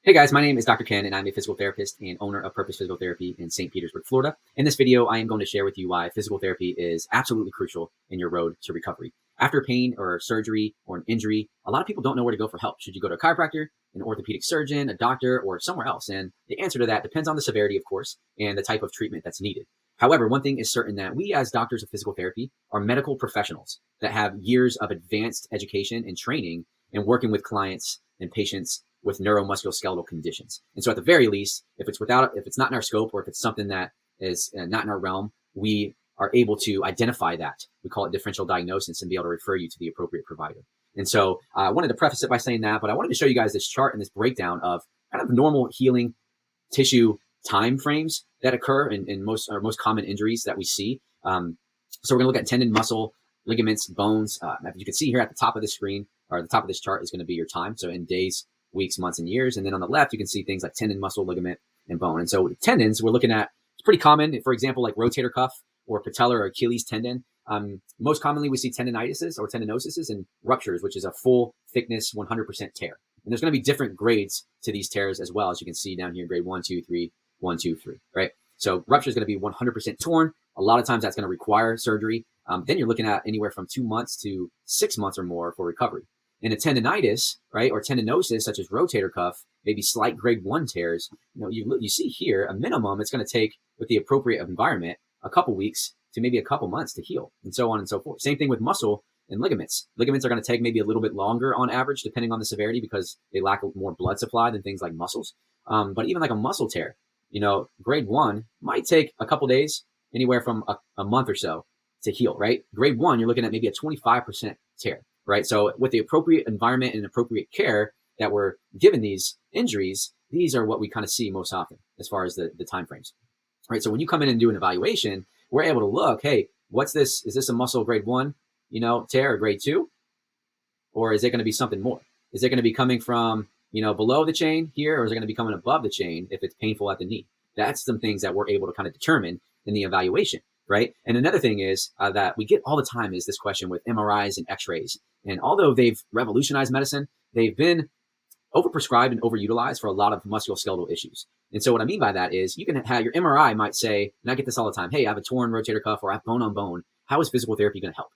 Hey guys, my name is Dr. Ken and I'm a physical therapist and owner of Purpose Physical Therapy in St. Petersburg, Florida. In this video, I am going to share with you why physical therapy is absolutely crucial in your road to recovery. After pain or surgery or an injury, a lot of people don't know where to go for help. Should you go to a chiropractor, an orthopedic surgeon, a doctor, or somewhere else? And the answer to that depends on the severity, of course, and the type of treatment that's needed. However, one thing is certain that we as doctors of physical therapy are medical professionals that have years of advanced education and training in working with clients and patients with neuromusculoskeletal conditions. And so at the very least, if it's not in our scope, or if it's something that is not in our realm, we are able to identify that. We call it differential diagnosis and be able to refer you to the appropriate provider. And so I wanted to preface it by saying that, but I wanted to show you guys this chart and this breakdown of kind of normal healing tissue time frames that occur in most common injuries that we see. So we're gonna look at tendon, muscle, ligaments, bones. You can see here at the top of the screen, or the top of this chart is gonna be your time. So in days, weeks, months, and years. And then on the left, you can see things like tendon, muscle, ligament, and bone. And so with tendons, we're looking at, it's pretty common, for example, like rotator cuff or patellar or Achilles tendon. Most commonly, we see tendinitis or tendinosis and ruptures, which is a full thickness, 100% tear. And there's going to be different grades to these tears as well, as you can see down here, grade 1, 2, 3, 1, 2, 3, right? So rupture is going to be 100% torn. A lot of times that's going to require surgery. Then you're looking at anywhere from 2 months to 6 months or more for recovery. In a tendinitis, right, or tendinosis, such as rotator cuff, maybe slight grade 1 tears, you see here a minimum it's going to take, with the appropriate environment, a couple weeks to maybe a couple months to heal, and so on and so forth. Same thing with muscle and ligaments. Ligaments are going to take maybe a little bit longer on average, depending on the severity, because they lack more blood supply than things like muscles. But even like a muscle tear, grade 1 might take a couple days, anywhere from a month or so to heal, right? Grade 1, you're looking at maybe a 25% tear. Right. So with the appropriate environment and appropriate care that we're given these injuries, these are what we kind of see most often as far as the timeframes. Right. So when you come in and do an evaluation, we're able to look, hey, what's this? Is this a muscle grade 1, tear, or grade 2? Or is it going to be something more? Is it going to be coming from, below the chain here, or is it going to be coming above the chain if it's painful at the knee? That's some things that we're able to kind of determine in the evaluation. Right. And another thing is that we get all the time is this question with MRIs and x-rays. And although they've revolutionized medicine, they've been overprescribed and overutilized for a lot of musculoskeletal issues. And so what I mean by that is you can have your MRI might say, and I get this all the time, hey, I have a torn rotator cuff or I have bone on bone. How is physical therapy going to help?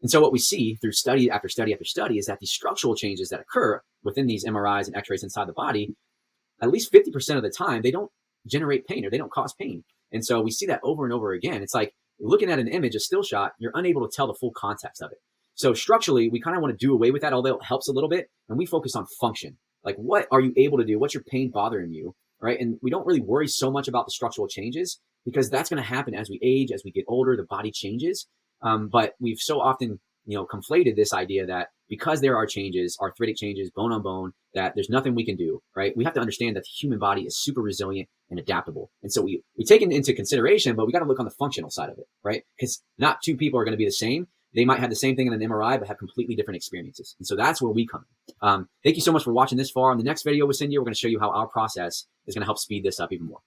And so what we see through study after study after study is that these structural changes that occur within these MRIs and x-rays inside the body, at least 50% of the time, they don't generate pain or they don't cause pain. And so we see that over and over again. It's like looking at an image, a still shot, you're unable to tell the full context of it. So structurally, we kind of want to do away with that, although it helps a little bit. And we focus on function. Like, what are you able to do? What's your pain bothering you? Right. And we don't really worry so much about the structural changes, because that's going to happen as we age, as we get older, the body changes. But we've so often, conflated this idea that because there are changes, arthritic changes, bone on bone, that there's nothing we can do, right? We have to understand that the human body is super resilient and adaptable. And so we take it into consideration, but we got to look on the functional side of it, right? Because not two people are going to be the same. They might have the same thing in an MRI, but have completely different experiences. And so that's where we come in. Thank you so much for watching this far. In the next video we'll send you, we're going to show you how our process is going to help speed this up even more.